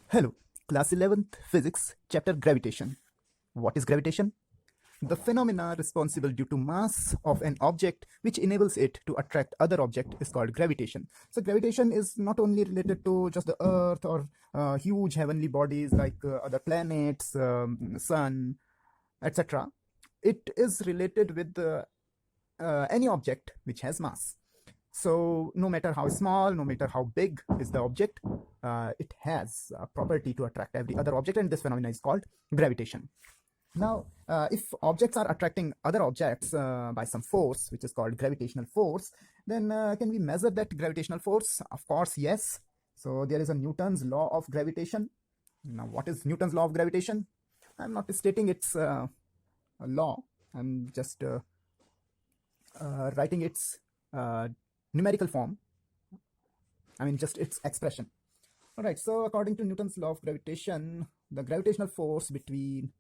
Hello, class 11th physics, chapter gravitation. What is gravitation? The phenomena responsible due to mass of an object which enables it to attract other object is called gravitation. So gravitation is not only related to just the earth or huge heavenly bodies like other planets, sun, etc. It is related with any object which has mass. So no matter how small, no matter how big is the object, it has a property to attract every other object, and this phenomenon is called gravitation. Now, if objects are attracting other objects by some force, which is called gravitational force, then can we measure that gravitational force? Of course, yes. So there is a Newton's law of gravitation. Now, what is Newton's law of gravitation? I'm not stating it's a law. I'm just writing its numerical form. I mean, just its expression. All right. So according to Newton's law of gravitation, the gravitational force between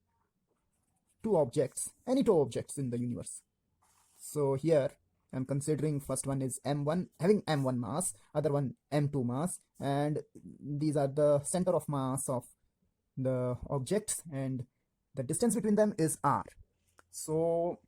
two objects, any two objects in the universe. So here I'm considering first one is m1 having m1 mass, other one m2 mass, and these are the center of mass of the objects, and the distance between them is r. So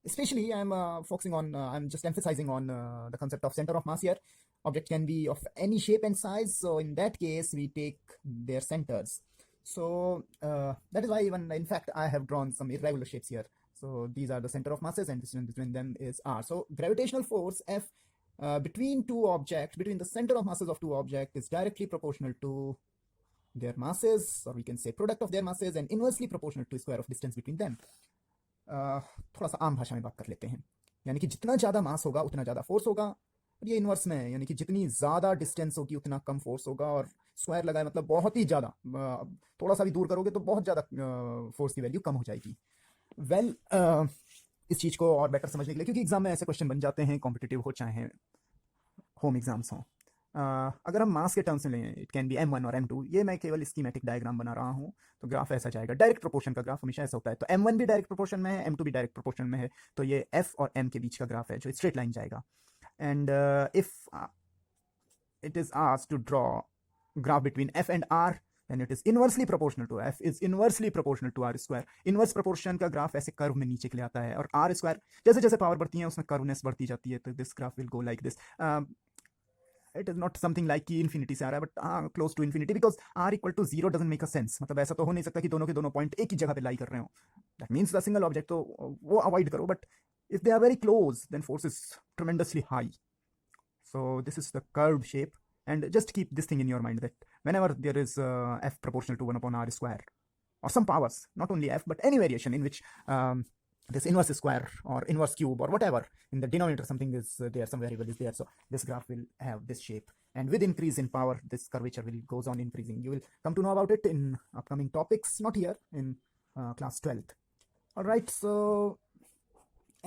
especially I'm just emphasizing on the concept of center of mass here. Object can be of any shape and size, so in that case we take their centers. So that is why even in fact I have drawn some irregular shapes here. So these are the center of masses, and distance between them is r. So gravitational force F between two objects, between the center of masses of two objects, is directly proportional to their masses, or we can say product of their masses, and inversely proportional to square of distance between them. थोड़ा सा आम भाषा में बात कर लेते हैं, यानी कि जितना ज़्यादा मास होगा उतना ज़्यादा फोर्स होगा, और ये इन्वर्स में है, यानी कि जितनी ज़्यादा डिस्टेंस होगी उतना कम फोर्स होगा, और स्क्वायर लगाए मतलब बहुत ही ज़्यादा, थोड़ा सा भी दूर करोगे तो बहुत ज़्यादा फोर्स की वैल्यू कम हो जाएगी. वेल इस चीज़ को और बेटर समझने के लिए, क्योंकि एग्जाम में ऐसे क्वेश्चन बन जाते हैं, कॉम्पिटिटिव हो चाहे होम एग्जाम्स हों, अगर हम मास के टर्म्स में लें, इट कैन बी m1 और m2, ये मैं केवल स्कीमेटिक डायग्राम बना रहा हूँ, तो ग्राफ ऐसा जाएगा. डायरेक्ट प्रोपोर्शन का ग्राफ हमेशा ऐसा होता है, तो m1 भी डायरेक्ट प्रोपोर्शन में है, m2 भी डायरेक्ट प्रोपोर्शन में है, तो ये f और m के बीच का ग्राफ है जो स्ट्रेट लाइन जाएगा. And if it is asked to draw graph between f and r, then it is inversely proportional to f is inversely proportional to r square. Inverse proportion का graph ऐसे curve में नीचे के लिए आता है, और r स्क्वायर जैसे जैसे पावर बढ़ती है उसमें कर्वनेस बढ़ती जाती है, तो this graph will go like this. It is not something like कि इन्फिनिटी से आ रहा है, but close to infinity, because r equal to zero doesn't make a sense. मतलब ऐसा तो हो नहीं सकता कि दोनों के दोनों पॉइंट एक ही जगह पे लाई कर रहे हो. That means the single object, तो वो अवॉइड करो, but if they are very close, then force is tremendously high. So this is the curved shape, and just keep this thing in your mind that whenever there is f proportional to 1 upon r square, or some powers, not only f but any variation in which this inverse square or inverse cube or whatever in the denominator, something is there, some variable is there, so this graph will have this shape, and with increase in power this curvature will goes on increasing. You will come to know about it in upcoming topics, not here in class 12th. all right, so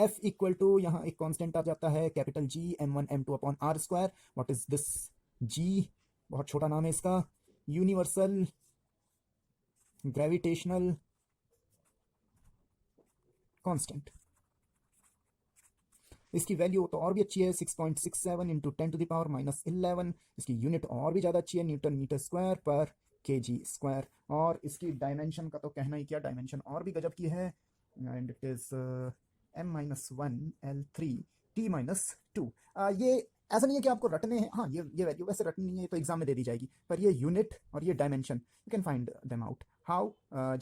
f equal to, यहाँ एक constant आ जाता है capital G m1 m2 upon r square. What is this G? बहुत छोटा नाम है इसका, यूनिवर्सल ग्रेविटेशनल कांस्टेंट. इसकी वैल्यू तो और भी अच्छी है, 6.67 इंटू 10 टू द पावर -11. इसकी यूनिट और भी ज़्यादा अच्छी है, न्यूटन मीटर स्क्वायर पर kg स्क्वायर. और इसकी डायमेंशन का तो कहना ही क्या, डायमेंशन और भी गजब की है, and it is m-1 L3 t-2. ये ऐसा नहीं है कि आपको रटने हैं, हाँ ये वैल्यू वैसे रटनी नहीं है तो एग्जाम में दे दी जाएगी, पर ये यूनिट और ये dimension you can find them out. How?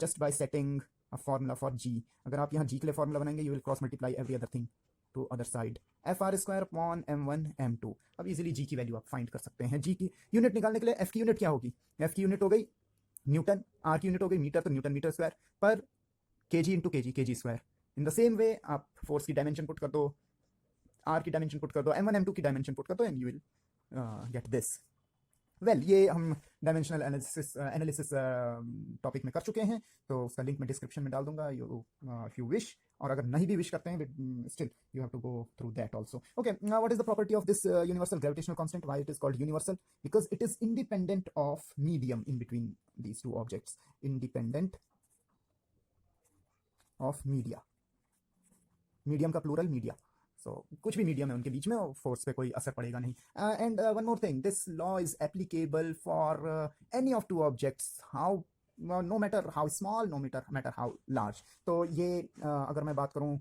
Just by setting a formula for g. अगर आप यहाँ g के लिए फॉर्मूला बनाएंगे, you will cross multiply every other thing to other side, F R square upon m1 m2. अब easily g की value आप find कर सकते हैं. g की यूनिट निकालने के लिए f की यूनिट क्या होगी? f की यूनिट हो गई न्यूटन, r की यूनिट हो गई मीटर, तो न्यूटन मीटर स्क्वायर पर kg into kg square. In the same way आप फोर्स की डायमेंशन पुट कर दो, आर की डायमेंशन पुट कर दो, m1 m2 की डायमेंशन पुट कर दो, and you will get this. Well ये हम डायमेंशनल एनालिसिस टॉपिक में कर चुके हैं, तो उसका लिंक मैं डिस्क्रिप्शन में डाल दूंगा, यू इफ यू विश. और अगर नहीं भी विश करते हैं, still you have to go through that also. Okay, what is the property of this universal gravitational constant? Why it is called universal? Because it is independent of medium in between these two objects. Independent of media, medium का plural media. So कुछ भी medium है उनके बीच में, force पे कोई असर पड़ेगा नहीं. And one more thing, this law is applicable for any of two objects, how no matter how small, no matter how large. तो ये अगर मैं बात करूं,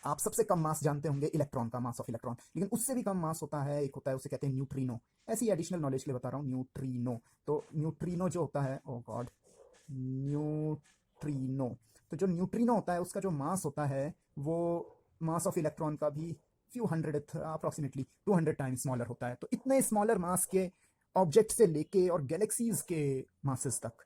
आप सबसे कम मास जानते होंगे इलेक्ट्रॉन का, मास ऑफ इलेक्ट्रॉन, लेकिन उससे भी कम मास होता है, एक होता है उसे कहते हैं न्यूट्रिनो. ऐसी एडिशनल नॉलेज के लिए बता रहा हूँ, न्यूट्रिनो. तो न्यूट्रिनो जो होता है, ओ गॉड, न्यूट्रिनो, तो जो न्यूट्रिनो होता है उसका जो मास होता है वो मास ऑफ इलेक्ट्रॉन का भी few hundred, approximately 200 times smaller होता है. तो इतने स्मॉलर मास के ऑब्जेक्ट से लेके और गैलेक्सीज के मासेस तक,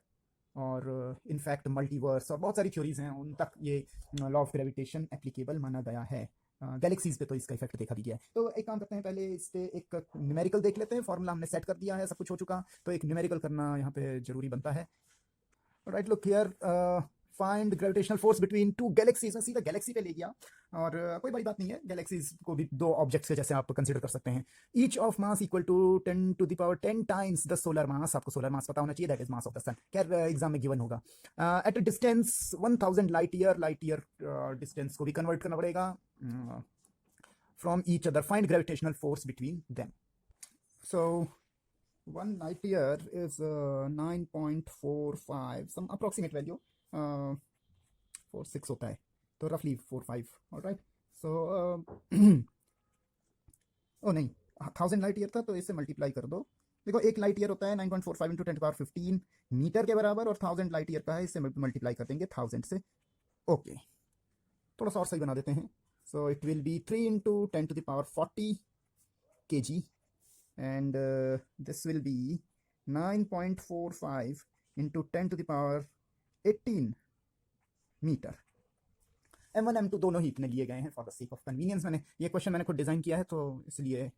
और इनफैक्ट मल्टीवर्स और बहुत सारी थ्योरीज हैं, उन तक ये लॉ ऑफ ग्रेविटेशन एप्लीकेबल माना गया है. गैलेक्सीज पे तो इसका इफेक्ट देखा भी गया है. तो एक काम करते हैं, पहले इस पे एक न्यूमेरिकल देख लेते हैं. फॉर्मूला हमने सेट कर दिया है, सब कुछ हो चुका, तो एक न्यूमेरिकल करना यहाँ पे जरूरी बनता है. Right, look here, find gravitational force between two galaxies. मैं सीधा गैलेक्सी पे ले गया, और कोई बड़ी बात नहीं है, गैलेक्सीज को भी दो ऑब्जेक्ट्स के जैसे आप कंसीडर कर सकते हैं. Each of mass equal to 10 times the solar mass. आपको सोलर मास पता होना चाहिए, that is mass of the sun. खैर एग्जाम में गिवन होगा. At a distance 1000 light year distance को भी कन्वर्ट करना पड़ेगा from each other. Find gravitational force between them. So 1 light year is 9.45, some approximate value, 46 होता है, तो roughly 45. all right, so ओ नहीं, 1000 लाइट ईयर था तो इसे मल्टीप्लाई कर दो. देखो, एक लाइट ईयर होता है 9.45 इंटू 10⁻15 मीटर के बराबर, और 1000 लाइट ईयर का है, इससे मल्टीप्लाई कर देंगे 1000 से. ओके, थोड़ा सा और सही बना देते हैं. So it will B 3 into 10⁻40 kg, and this will be 9.45 into 10 to the power 18 metre. M1 M2 दोनों ही इतने लिए गए हैं for the sake of convenience. मैंने ये क्वेश्चन मैंने खुद डिज़ाइन किया है, तो इसलिए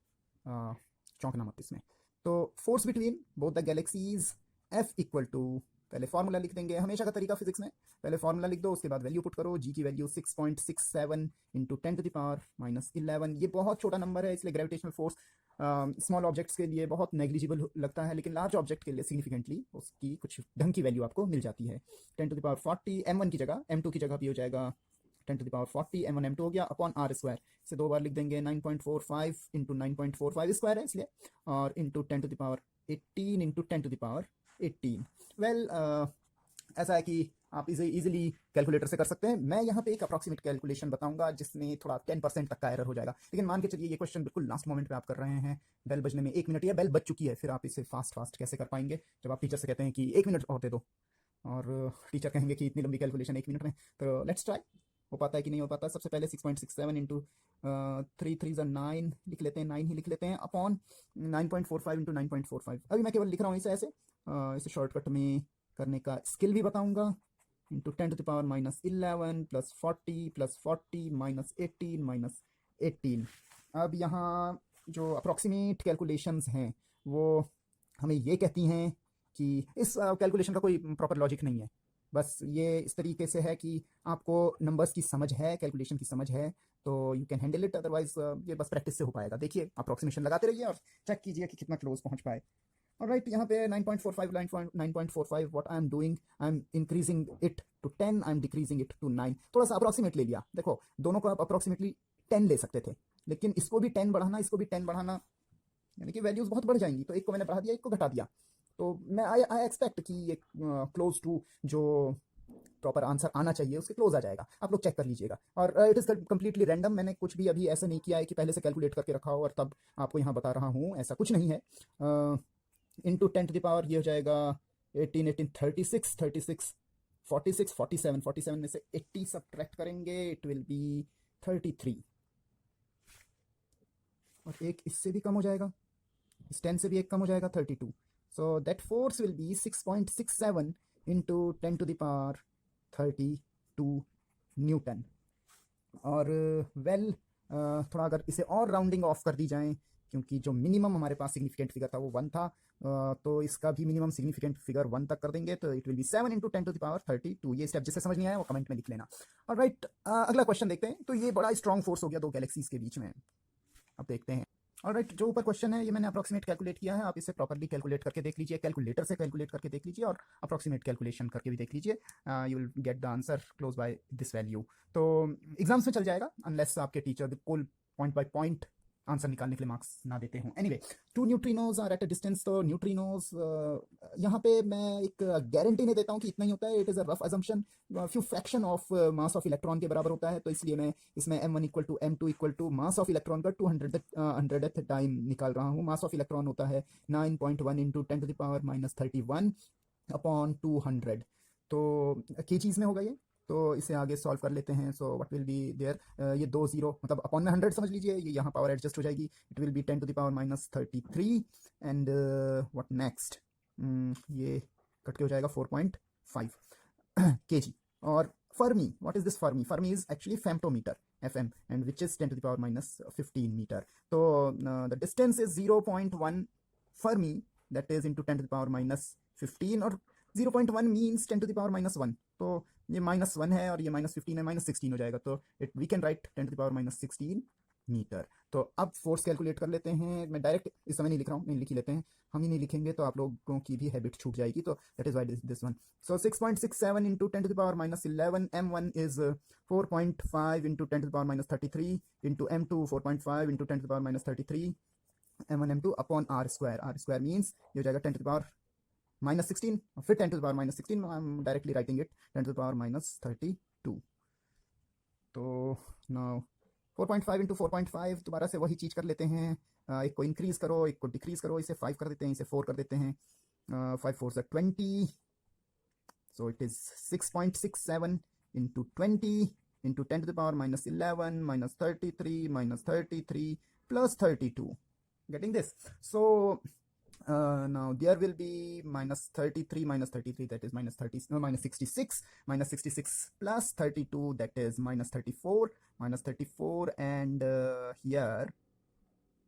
चौंकना मत इसमें. तो force between both the galaxies F equal to, पहले फॉर्मूला लिख देंगे, हमेशा का तरीका फिजिक्स में, पहले फॉर्मूला लिख दो, उसके बाद वैल्यू पुट करो. जी की value 6.67 into 10 to the power -11. ये बहुत छोटा नंबर है, इसलिए ग्रेविटेशनल फोर्स स्मॉल ऑब्जेक्ट्स के लिए बहुत नेग्लिजिबल लगता है, लेकिन लार्ज ऑब्जेक्ट के लिए सिग्निफिकेंटली उसकी कुछ ढंग की वैल्यू आपको मिल जाती है. 10 to the power 40 M1 की जगह, M2 की जगह भी हो जाएगा 10 to the power 40 M1 M2 हो गया अपॉन R स्क्वायर. इसे दो बार लिख देंगे, 9.45 इंटू 9.45 स्क्वायर है इसलिए, और into 10 to the power 18 into 10 to the power 18. Well, ऐसा है कि आप इसे इजीली कैलकुलेटर से कर सकते हैं. मैं यहाँ पे एक अप्रॉक्सीमेट कैलकुलेशन बताऊंगा जिसमें थोड़ा 10% तक का एरर हो जाएगा, लेकिन मान के चलिए ये क्वेश्चन बिल्कुल लास्ट मोमेंट पे आप कर रहे हैं, बेल बजने में 1 मिनट, या बेल बज चुकी है, फिर आप इसे फास्ट कैसे कर पाएंगे जब आप टीचर से कहते हैं कि 1 मिनट और दे दो, और टीचर कहेंगे कि इतनी लंबी कैलकुलेशन 1 मिनट में. तो लेट्स ट्राई, हो पाता है कि नहीं हो पाता. सबसे पहले 6.67 इंटू 3 3 9 लिख लेते हैं, 9 ही लिख लेते हैं, अपॉन 9.45 इंटू 9.45. अभी मैं केवल लिख रहा हूँ इसे ऐसे, इसे शॉर्टकट में करने का स्किल भी बताऊंगा. Into 10 to the power -11 plus 40 -18 -18. अब यहाँ जो अप्रॉक्सीमेट कैलकुलेशंस हैं वो हमें ये कहती हैं कि इस कैलकुलेशन का कोई प्रॉपर लॉजिक नहीं है, बस ये इस तरीके से है कि आपको नंबर्स की समझ है, कैलकुलेशन की समझ है, तो you can handle it. Otherwise ये बस प्रैक्टिस से हो पाएगा. देखिए, अप्रॉक्सीमेशन लगाते रहिए और चेक कीजिए कि कितना क्लोज पहुंच पाए. Alright, यहाँ पे 9.45, what I am doing, I am increasing it to 10, I am decreasing it to 9. थोड़ा सा अप्रॉक्सीमेट ले लिया. देखो, दोनों को आप अप्रॉक्सीमेटली 10 ले सकते थे, लेकिन इसको भी 10 बढ़ाना, इसको भी 10 बढ़ाना, यानी कि वैल्यूज बहुत बढ़ जाएंगी. तो एक को मैंने बढ़ा दिया, एक को घटा दिया. तो मैं आई एक्सपेक्ट कि ये क्लोज टू जो प्रॉपर आंसर आना चाहिए उसके क्लोज आ जाएगा. आप लोग चेक कर लीजिएगा. और इट इज़ कम्प्लीटली रैंडम. मैंने कुछ भी अभी ऐसा नहीं किया है कि पहले से कैलकुलेट करके रखा हो और तब आपको यहाँ बता रहा हूँ, ऐसा कुछ नहीं है. इंटू 10 to the power ये हो जाएगा 18 36 46 47 में से 80 सब्ट्रैक्ट करेंगे, इट विल बी 33. और एक इससे भी कम हो जाएगा, इस 10 से भी एक कम हो जाएगा, 32. So that force will be 6.67 into 10 to the power 32 Newton. और वेल, थोड़ा अगर इसे और राउंडिंग ऑफ कर दी जाए, क्योंकि जो मिनिमम हमारे पास सिग्निफिकेंट फिगर था वो 1 था, तो इसका भी मिनिमम सिग्निफिकेंट फिगर 1 तक कर देंगे, तो it will B 7 into 10 to the power 32. ये स्टेप जिसे समझ नहीं आया वो कमेंट में लिख लेना. और राइट, अगला क्वेश्चन देखते हैं. तो ये बड़ा स्ट्रॉन्ग फोर्स हो गया दो गैलेक्सीज के बीच में. अब देखते हैं, ऑलराइट, जो ऊपर क्वेश्चन है ये मैंने अप्रॉक्सीमेट कैलकुलेट किया है, आप इसे प्रॉपर्ली कैलकुलेट करके देख लीजिए, कैलकुलेटर से कैलकुलेट करके देख लीजिए और अप्रॉक्सीमेट कैलकुलेशन करके भी देख लीजिए, you will get the answer close by this value. तो एग्जाम्स में चल जाएगा अनलेस आपके टीचर कुल पॉइंट बाय पॉइंट आंसर निकालने के लिए मार्क्स ना देते हों। Anyway, two neutrinos are at a distance, तो न्यूट्रिनोज यहाँ पे मैं एक गारंटी नहीं देता हूँ कि इतना ही होता है, it is a rough assumption, few fraction of mass of electron के बराबर होता है, तो इसलिए मैं इसमें m1 equal to m2 equal to mass of electron का 200th टाइम निकाल रहा हूँ। मास ऑफ इलेक्ट्रॉन होता है 9.1 इंटू 10⁻31 अपॉन 200, तो केजीज में होगा ये, तो इसे आगे सॉल्व कर लेते हैं। So what will be there, ये 2 0 मतलब अपॉन में 100 समझ लीजिए, ये यहाँ पावर एडजस्ट हो जाएगी, it will be 10⁻33 and what next, ये कट के हो जाएगा 4.5 kg। और Fermi, what is this Fermi? Fermi is actually femtometre fm and which is 10⁻15 meter, so the distance is 0.1 fermi, that is into 10⁻15, और 0.1 means 10⁻1, तो ये -1 है और ये -15 है, -16 हो जाएगा, तो it we can write 10⁻16 metre. तो अब फोर्स कैलकुलेट कर लेते हैं, मैं डायरेक्ट इस समय नहीं लिख रहा हूँ, नहीं लिख ही लेते हैं, हम ही नहीं लिखेंगे तो आप लोगों की भी हैबिट छूट जाएगी, तो that is why this one. So 6.67 into 10⁻11, m1 is 4.5 into 10⁻33 into m2 4.5 into 10⁻33 m1 m2 upon r square means ये हो जाएगा 10⁻16, फिर 10⁻16, I am directly writing it 10⁻32। तो नाउ 4.5 इंटू 4.5, दोबारा से वही चीज़ कर लेते हैं, एक को इंक्रीज करो एक को डिक्रीज करो, इसे 5 कर देते हैं, इसे 4 कर देते हैं, 5 4 से 20, so it is 6.67 into 20 into 10⁻11 -33 plus 32, getting this? So now there will be -33 that is -66 plus 32 that is -34 and here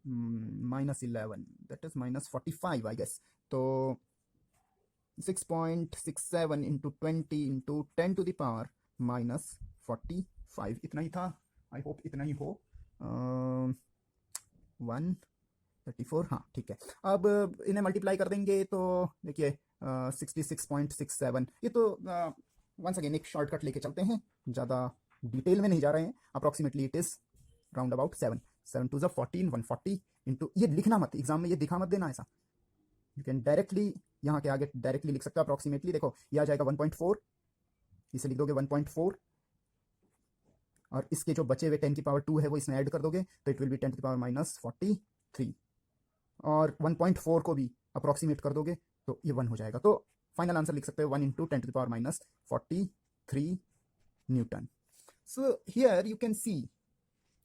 -11 that is -45 I guess, so 6.67 into 20 into 10 to the power -45, इतना ही था, आई होप इतना ही हो, 134, हाँ ठीक है। अब इन्हें multiply कर देंगे तो देखिए 66.67, ये तो वंस अगेन एक शॉर्टकट लेके चलते हैं, ज़्यादा डिटेल में नहीं जा रहे हैं, approximately it is round about 7 2 14 140 into, ये लिखना मत एग्जाम में, ये दिखा मत देना ऐसा, यू कैन डायरेक्टली यहाँ के आगे डायरेक्टली लिख सकते हो अप्रॉक्सीमेटली, देखो ये आ जाएगा 1.4, इसे लिख दोगे 1.4 और इसके जो बचे हुए 10⁻2 है वो इसमें ऐड कर दोगे तो इट विल बी 10⁻43, और 1.4 को भी अप्रॉक्सीमेट कर दोगे तो ये 1 हो जाएगा, तो फाइनल आंसर लिख सकते हो 1 into 10⁻43 newton. So here you can see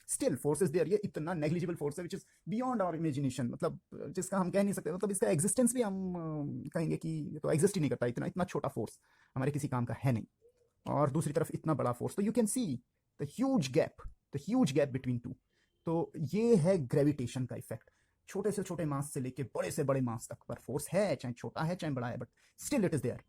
still force is there, ये इतना नेग्लिजिबल फोर्स है which is beyond our imagination, मतलब जिसका हम कह नहीं सकते, मतलब इसका एग्जिस्टेंस भी हम कहेंगे कि ये तो एग्जिस्ट ही नहीं करता, इतना छोटा फोर्स हमारे किसी काम का है नहीं, और दूसरी तरफ इतना बड़ा फोर्स, तो you can see the huge gap between two. तो ये है ग्रेविटेशन का इफेक्ट, छोटे से छोटे मास से लेके बड़े से बड़े मास तक पर फोर्स है, चाहे छोटा है चाहे बड़ा है, but still it is there.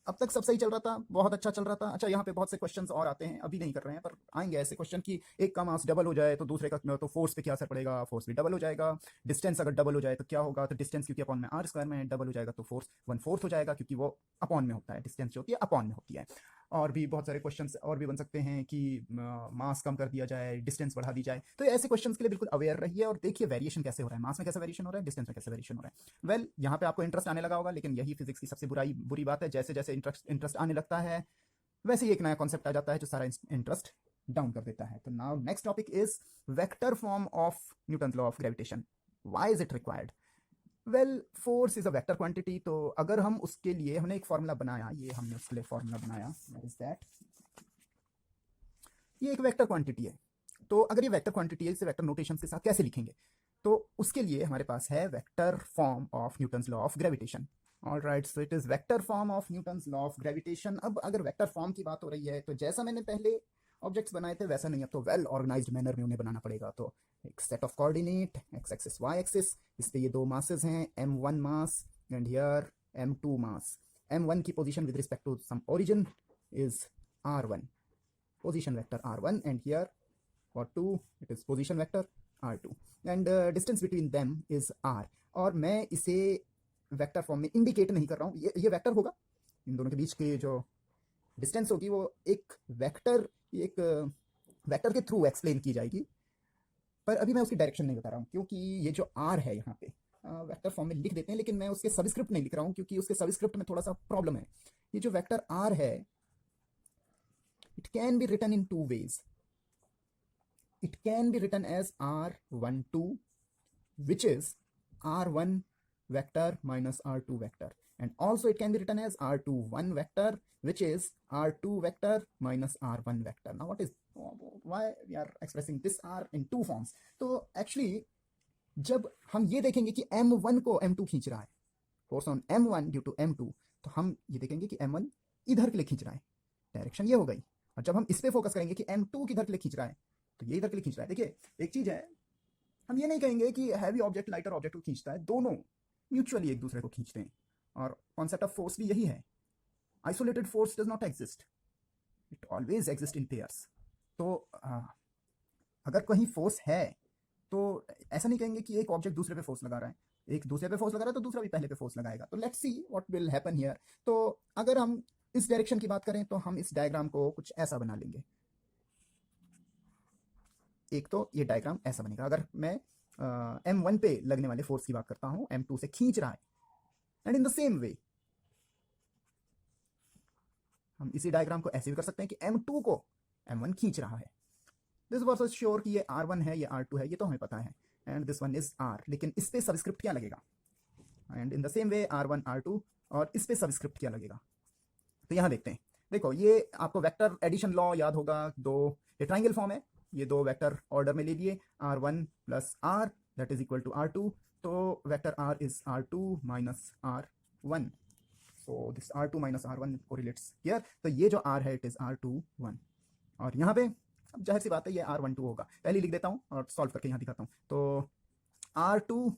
अब तक सब सही चल रहा था, बहुत अच्छा चल रहा था। अच्छा, यहाँ पे बहुत से क्वेश्चंस और आते हैं, अभी नहीं कर रहे हैं पर आएंगे ऐसे क्वेश्चन कि एक का मास डबल हो जाए तो दूसरे का, तो फोर्स पे क्या असर पड़ेगा, फोर्स भी डबल हो जाएगा, डिस्टेंस अगर डबल हो जाए तो क्या होगा, तो डिस्टेंस क्योंकि अपॉन में r स्क्वायर में डबल हो जाएगा तो फोर्स 1/4 हो जाएगा, क्योंकि वो अपॉन में होता है, डिस्टेंस जो होती है अपॉन में होती है। और भी बहुत सारे क्वेश्चंस और भी बन सकते हैं कि मास कम कर दिया जाए, डिस्टेंस बढ़ा दी जाए, तो ऐसे क्वेश्चंस के लिए बिल्कुल अवेयर रहिए और देखिए वेरिएशन कैसे हो रहा है, मास में कैसे वेरिएशन हो रहा है, डिस्टेंस में कैसे वेरिएशन हो रहा है। वेल, यहाँ पे आपको इंटरेस्ट आने लगा होगा, लेकिन यही फिजिक्स की सबसे बुरी बात है, जैसे जैसे इंटरेस्ट आने लगता है वैसे ही एक नया कॉन्सेप्ट आ जाता है जो सारा इंटरेस्ट डाउन कर देता है। तो now next topic is vector form of Newton's law of gravitation, why is it required? Well, force is a vector quantity, तो अगर हम उसके लिए हमने एक फॉर्मूला बनाया, ये हमने उसके लिए फॉर्मूला बनाया, व्हाट इज दैट, ये एक वेक्टर क्वांटिटी है, तो अगर ये वेक्टर क्वांटिटी है इसे वेक्टर नोटेशन के साथ कैसे लिखेंगे, तो उसके लिए हमारे पास है vector form of Newton's law of gravitation. Alright, so it is vector form of Newton's law of gravitation. अब अगर वेक्टर फॉर्म की बात हो रही है तो जैसा मैंने पहले ऑब्जेक्ट्स बनाए थे वैसा नहीं, अब तो वेल ऑर्गेनाइज्ड मैनर में उन्हें बनाना पड़ेगा। तो एक set of coordinate X axis Y axis, इस पे ये दो मासेस हैं, m1 mass and here m2 mass. m1 की position with respect to some origin is r1, position vector r1, and here for 2 it is position vector r2 and distance between them is r। और मैं इसे vector form में indicate नहीं कर रहा हूँ, ये वेक्टर होगा, इन दोनों के बीच की जो डिस्टेंस होगी वो एक वेक्टर के थ्रू एक्सप्लेन की जाएगी। पर अभी मैं उसकी डायरेक्शन नहीं बता रहा हूँ, क्योंकि ये जो आर है यहाँ पे वेक्टर फॉर्म में लिख देते हैं, लेकिन मैं उसके सबस्क्रिप्ट नहीं लिख रहा हूँ, क्योंकि उसके सबस्क्रिप्ट में थोड़ा सा प्रॉब्लम है। ये जो वेक्टर आर है, it can be written in two ways. It can be written as r12, which is r1 vector minus r2 vector, and also it can be written as r21 vector, which is r2 vector minus r1 vector. Now why we are expressing this r in two forms? तो actually जब हम ये देखेंगे कि m1 को m2 खींच रहा है, force on m1 due to m2, तो हम ये देखेंगे कि m1 इधर के लिए खींच रहा है, डायरेक्शन ये हो गई। और जब हम इस पे फोकस करेंगे कि m2 किधर के लिए खींच रहा है, तो ये इधर के लिए खींच रहा है। देखिए एक चीज है, हम ये नहीं कहेंगे कि हैवी ऑब्जेक्ट लाइटर ऑब्जेक्ट को खींचता है, दोनों म्यूचुअली एक दूसरे को खींचते हैं। और कॉन्सेप्ट ऑफ फोर्स भी यही है, isolated force does not exist, it always exist in pairs. तो अगर कहीं फोर्स है तो ऐसा नहीं कहेंगे कि एक ऑब्जेक्ट दूसरे पे फोर्स लगा रहा है, एक दूसरे पे फोर्स लगा रहा है तो दूसरा भी पहले पे फोर्स लगाएगा। तो let's see what will happen here. तो अगर हम इस डायरेक्शन की बात करें तो हम इस डायग्राम को कुछ ऐसा बना लेंगे। एक तो ये डायग्राम ऐसा बनेगा, अगर मैं m1 पे लगने वाले फोर्स की बात करता हूं, m2 से खींच रहा है, and in the same way हम इसी डायग्राम को ऐसे भी कर सकते हैं कि m2 को m1 खींच रहा है। दिस वाज श्योर कि ये r1 है, ये r2 है, ये तो हमें पता है, and this one is r, लेकिन इस पे सबस्क्रिप्ट क्या लगेगा, and in the same way r1 r2, और इस पे सबस्क्रिप्ट क्या लगेगा। तो यहां देखते हैं, देखो ये आपको वेक्टर एडिशन लॉ याद होगा, ये ट्राइंगल फॉर्म है, ये दो वेक्टर ऑर्डर में ले लिए, r1 plus r that is equal to r2, तो vector r is r2 minus r1, so this r2 minus r1 correlates here. तो ये जो r है इट इज r21, और यहाँ पे अब जाहिर सी बात है ये r12 होगा, पहले लिख देता हूँ और सॉल्व करके यहाँ दिखाता हूँ। तो r2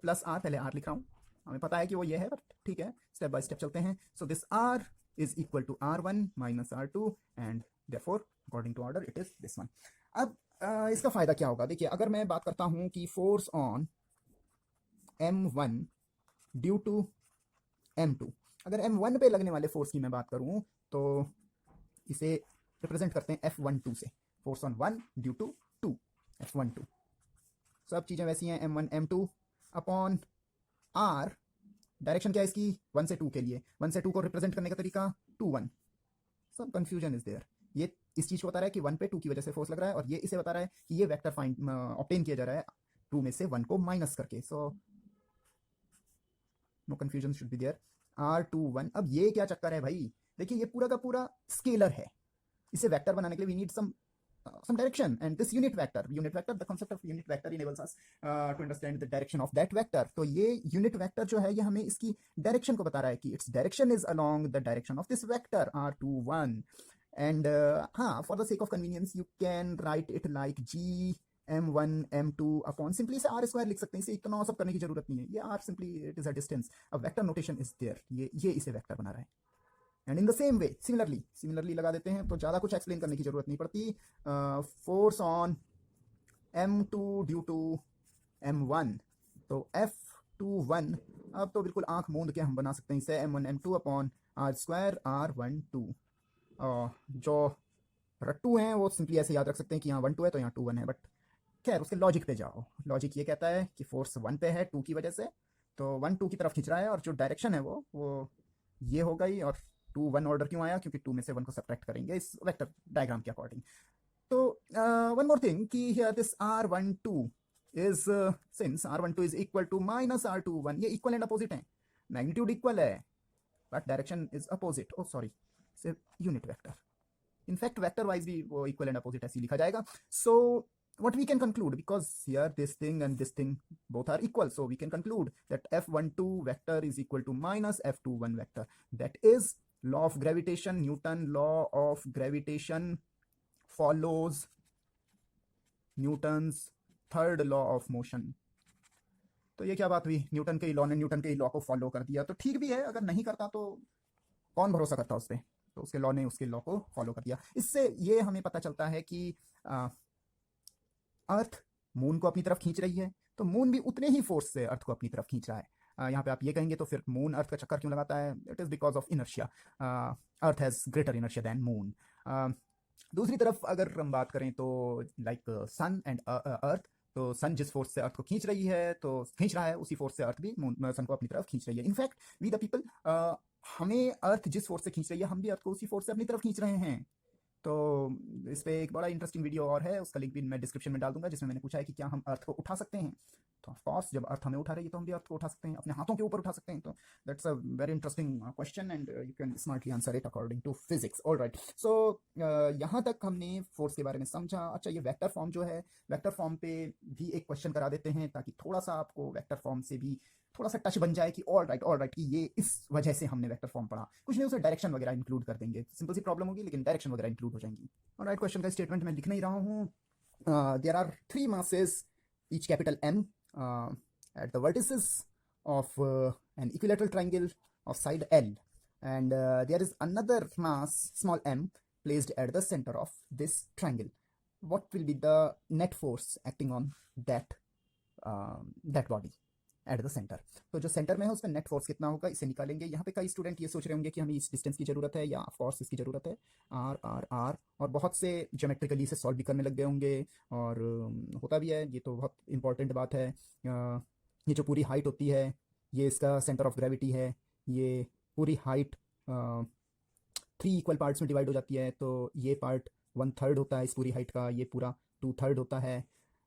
प्लस r, पहले r लिख रहा हूँ, हमें पता है कि वो ये है, बट ठीक है स्टेप बाय स्टेप चलते हैं। So this r is equal to r1 minus r2, and therefore according to order it is this one. अब इसका फायदा क्या होगा, देखिए अगर मैं बात करता हूं कि force on m1 due to m2, अगर m1 पे लगने वाले फोर्स की मैं बात करूं तो इसे रिप्रेजेंट करते हैं f12 से, force on 1 due to 2, f12, सब चीजें वैसी हैं, m1 m2 upon r, direction क्या है इसकी 1 से 2 के लिए, 1 से 2 को रिप्रेजेंट करने का तरीका 2 1, सब कंफ्यूजन इज देयर। ये इस चीज को बता रहा है कि 1 पे 2 की वजह से फोर्स लग रहा है, और ये इसे बता रहा है कि ये वेक्टर फाइंड ऑब्टेन किया जा रहा है 2 में से 1 को माइनस करके। So no confusion should be there, r21। अब ये क्या चक्कर है भाई, देखिए ये पूरा का पूरा स्केलर है, इसे वेक्टर बनाने के लिए we need some direction, and this unit vector, the concept of unit vector enables us to understand the direction of that vector. तो ये unit vector जो है ये हमें इसकी डायरेक्शन को बता रहा है कि its direction is along the direction of this vector r21, and हाँ, for the sake of convenience you can write it like g m1 m2 upon, simply इसे r स्क्वायर लिख सकते हैं, इसे इतना सब करने की जरूरत नहीं है, ये r simply it is a distance, अब वेक्टर नोटेशन इज देयर, ये इसे वेक्टर बना रहा है। And in the same way similarly लगा देते हैं, तो ज़्यादा कुछ एक्सप्लेन करने की जरूरत नहीं पड़ती। Force on m2 due to m1, तो f21, अब तो बिल्कुल आंख मूंद के हम बना सकते हैं इसे m1 m2 upon r square r12। जो रट्टू हैं वो सिंपली ऐसे याद रख सकते हैं कि यहाँ 1 2 है तो यहाँ 2 1 है, बट खैर उसके लॉजिक पे जाओ, लॉजिक ये कहता है कि फोर्स 1 पे है 2 की वजह से, तो 1 2 की तरफ खींच रहा है, और जो डायरेक्शन है वो ये हो गई, और 2 1 ऑर्डर क्यों आया, क्योंकि 2 में से 1 को सब्ट्रैक्ट करेंगे इस वेक्टर डायग्राम के अकॉर्डिंग। तो वन मोर थिंग कि here this r12 is since r12 is equal to minus r21, ये इक्वल एंड अपोजिट है, मैग्नीट्यूड इक्वल है but direction is opposite, oh sorry सिर्फ unit vector, in fact vector wise भी वो equal and opposite ऐसे लिखा जाएगा। सो what we can conclude, because here this thing and this thing both are equal, so we can conclude that f12 vector is equal to minus f21 vector, that is law of gravitation, Newton law of gravitation follows Newton's third law of motion। तो ये क्या बात हुई, Newton के law ने Newton के law को follow कर दिया, तो ठीक भी है, अगर नहीं करता तो कौन भरोसा करता उस पर, तो उसके लॉ ने उसके लॉ को फॉलो कर दिया। इससे ये हमें पता चलता है कि अर्थ मून को अपनी तरफ खींच रही है, तो मून भी उतने ही फोर्स से अर्थ को अपनी तरफ खींच रहा है। यहाँ पे आप ये कहेंगे तो फिर मून अर्थ का चक्कर क्यों लगाता है? It is because of inertia. Earth has greater inertia than moon. दूसरी तरफ अगर हम बात करें तो लाइक सन एंड अर्थ, तो सन जिस फोर्स से अर्थ को खींच रही है, तो खींच रहा है, उसी फोर्स से अर्थ भी सन को अपनी तरफ खींच रही है। इनफैक्ट वी द पीपल, हमें अर्थ जिस फोर्स से खींच रही है, हम भी अर्थ को उसी फोर्स से अपनी तरफ खींच रहे हैं। तो इस पे एक बड़ा इंटरेस्टिंग वीडियो और है, उसका लिंक भी मैं डिस्क्रिप्शन में डाल दूंगा, जिसमें मैंने पूछा है कि क्या हम अर्थ को उठा सकते हैं। तो ऑफ कोर्स जब अर्थ हमें उठा रही है तो हम भी अर्थ को उठा सकते हैं, अपने हाथों के ऊपर उठा सकते हैं। तो that's a very interesting question and you can smartly answer it according to physics. Alright, so यहाँ तक हमने फोर्स के बारे में समझा। अच्छा, ये वेक्टर फॉर्म जो है, वेक्टर फॉर्म पे भी एक क्वेश्चन करा देते हैं, ताकि थोड़ा सा आपको वेक्टर फॉर्म से भी थोड़ा सा टच बन जाए कि ऑल राइट कि ये इस वजह से हमने वेक्टर फॉर्म पढ़ा। कुछ नहीं, उसे डायरेक्शन वगैरह इंक्लूड कर देंगे, सिंपल सी प्रॉब्लम होगी लेकिन डायरेक्शन वगैरह इंक्लूड हो जाएंगी। ऑलराइट, क्वेश्चन का स्टेटमेंट मैं लिख नहीं रहा हूँ। There are 3 masses, each capital M, at the vertices of an equilateral triangle of side L, and there is another mass, small m, placed at the center of this triangle. What will be the net force acting on that body at the centre? तो जो centre में है उसका net force कितना होगा, इसे निकालेंगे। यहाँ पे कई स्टूडेंट ये सोच रहे होंगे कि हमें इस डिस्टेंस की जरूरत है या ऑफकोर्स इसकी जरूरत है, आर आर आर, और बहुत से ज्योमेट्रिकली इसे सॉल्व भी करने लग गए होंगे, और होता भी है। ये तो बहुत इंपॉर्टेंट बात है। ये जो पूरी हाइट होती है, ये इसका सेंटर ऑफ ग्रेविटी है। ये पूरी हाइट 3 इक्वल पार्ट्स में डिवाइड हो जाती है, तो ये पार्ट 1/3 होता है इस पूरी हाइट का, ये पूरा 2/3 होता है,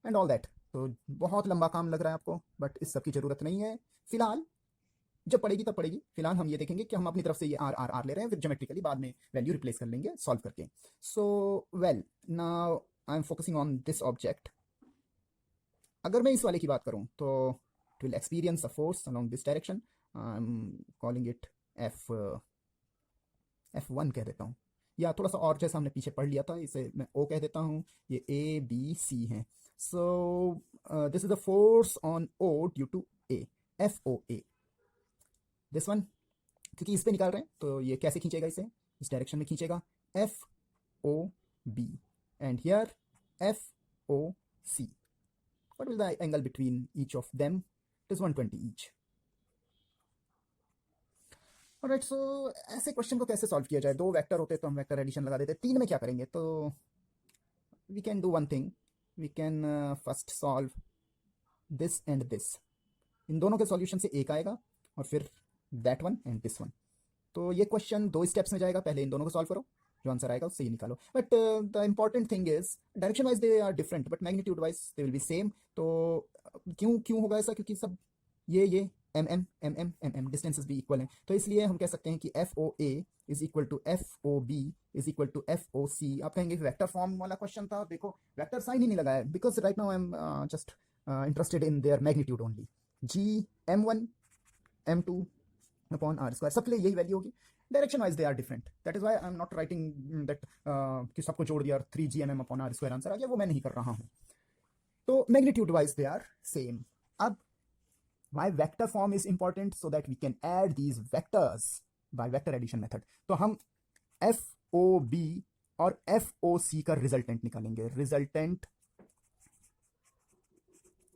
एंड ऑल दैट। तो बहुत लंबा काम लग रहा है आपको, बट इस सब की जरूरत नहीं है फिलहाल। जब पड़ेगी तब पड़ेगी। फिलहाल हम ये देखेंगे कि हम अपनी तरफ से ये आर आर आर ले रहे हैं, फिर ज्योमेट्रिकली बाद में वैल्यू रिप्लेस कर लेंगे सॉल्व करके। So well, now I am focusing on this object. अगर मैं इस वाले की बात करूं तो it will experience a force along this direction. I am calling it F1 कह देता हूँ, या थोड़ा सा और जैसा हमने पीछे पढ़ लिया था, इसे मैं O कह देता हूँ। ये A B C है। So this is the force on O due to A, FOA. This one, क्योंकि इस पे निकाल रहे हैं तो ये कैसे खींचेगा, इसे इस डायरेक्शन में खींचेगा, FOB, and here FOC. What will the angle between each of them? It is 120 each. Alright, so ऐसे क्वेश्चन को कैसे सॉल्व किया जाए? 2 वेक्टर होते तो हम वेक्टर एडिशन लगा देते, 3 में क्या करेंगे? तो we can do one thing. We can first solve this and this. इन दोनों के सॉल्यूशन से एक आएगा, और फिर that one and this one. तो ये क्वेश्चन 2 स्टेप्स में जाएगा। पहले इन दोनों को सॉल्व करो, जो आंसर आएगा उससे ये निकालो। But the important thing is direction wise they are different, but magnitude wise they will be same. तो क्यों होगा ऐसा? क्योंकि सब ये एम डिस्टेंसेस भी इक्वल हैं, तो इसलिए हम कह सकते हैं कि FOA is equal to FOB is equal to FOC। आप कहेंगे वेक्टर फॉर्म वाला क्वेश्चन था, देखो वेक्टर साइन ही नहीं लगाया, because right now I am just interested in their magnitude only. G M1 M2 upon R square, सबके लिए यही वैल्यू होगी। Direction wise they are different, that is why I am not writing that कि सबको जोड़ दिया 3G MM upon R square answer आ गया, वो मैं नहीं कर रहा हूँ। तो magnitude wise they are same. अब why vector form is important? So that we can add these vectors by vector addition method. तो हम FOB और FOC का रिजल्टेंट निकालेंगे, resultant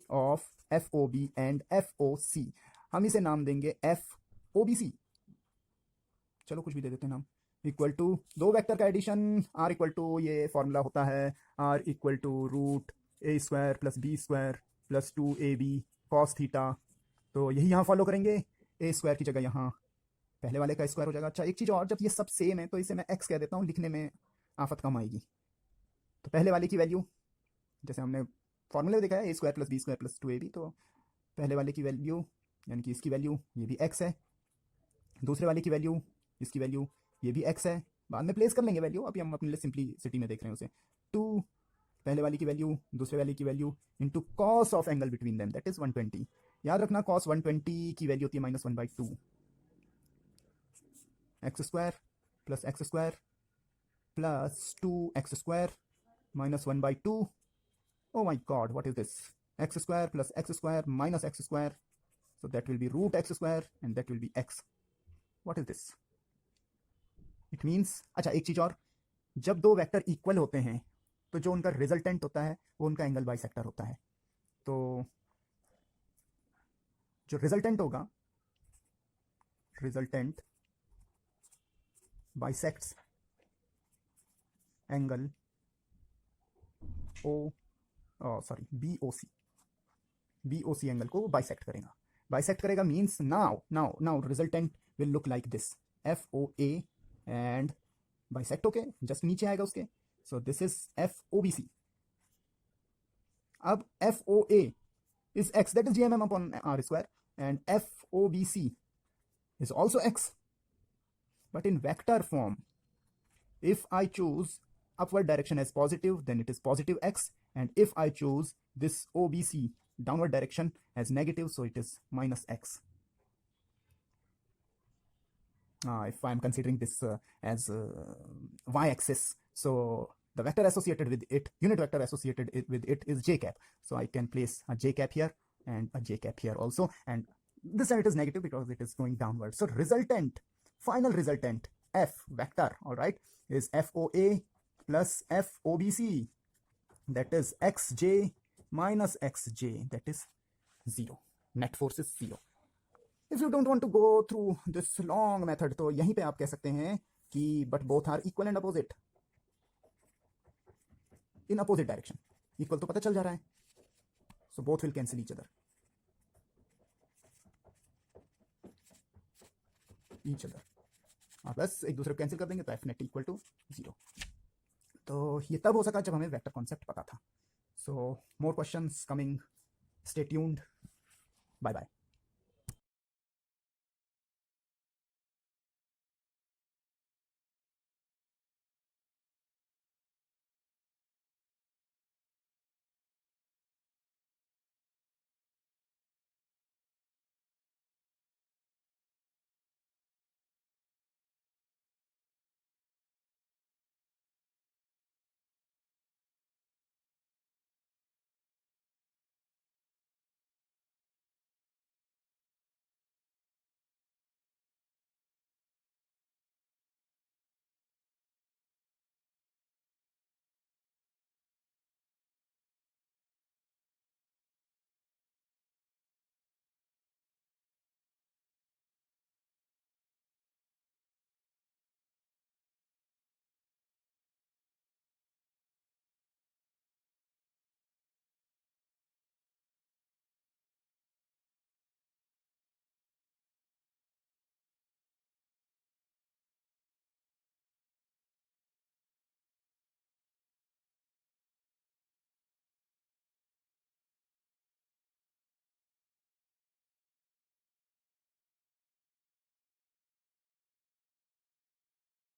of FOB and FOC। हम इसे नाम देंगे FOBC, चलो कुछ भी दे देते हैं नाम। इक्वल टू 2 वेक्टर का एडिशन, R इक्वल टू, ये फॉर्मूला होता है R equal to √A² + B² + 2AB cos theta. तो यही यहाँ फॉलो करेंगे, A² की जगह यहाँ पहले वाले का स्क्वायर हो जाएगा। अच्छा, एक चीज़ और, जब ये सब सेम है तो इसे मैं x कह देता हूँ, लिखने में आफत कम आएगी। तो पहले वाले की वैल्यू, जैसे हमने फॉर्मूले में देखा है, A² + B² + 2AB, तो पहले वाले की वैल्यू यानी कि इसकी वैल्यू ये भी x है, दूसरे वाले की वैल्यू, इसकी वैल्यू ये भी x है। बाद में प्लेस कर लेंगे वैल्यू, अभी हम अपने लिए सिंपलिसिटी में देख रहे हैं उसे। 2 पहले वाले की वैल्यू, दूसरे वाले की value, into cos of angle between them, that is 120। याद रखना cos 120 की वैल्यू होती है -1/2, x² + x² + 2x² -1/2। oh my god, what is this? x² + x² - x², so that will be √x² and that will be x. what is this? it means, अच्छा एक चीज और, जब 2 वेक्टर इक्वल होते हैं तो जो उनका रिजल्टेंट होता है वो उनका एंगल बाइसेक्टर होता है। तो जो रिजल्टेंट होगा, resultant bisects angle BOC angle को बाइसेक्ट करेगा. बाइसेक्ट करेगा means now resultant will look like this, FOA and bisect. Okay, just नीचे आएगा उसके. So this is FOBC. अब FOA is x, that is GMM upon R square, and FOBC is also x. But in vector form, if I choose upward direction as positive, then it is positive x, and if I choose this OBC downward direction as negative, so it is minus x. If I am considering this as y-axis, so the vector associated with it, unit vector associated with it is j cap. So I can place a j cap here and a j cap here also, and this time it is negative because it is going downward. So resultant, final resultant f vector, all right, is FOA plus FOBC, that is xj minus xj, that is 0. Net force is 0. If you don't want to go through this long method, तो यहीं पे आप कह सकते हैं कि but both are equal and opposite in opposite direction. Equal तो पता चल जा रहा है, so both will cancel each other. बस एक दूसरे को कैंसिल कर देंगे तो f net इक्वल टू 0. तो ये तब हो सका जब हमें वेक्टर कॉन्सेप्ट पता था. So more questions coming, stay tuned, bye bye.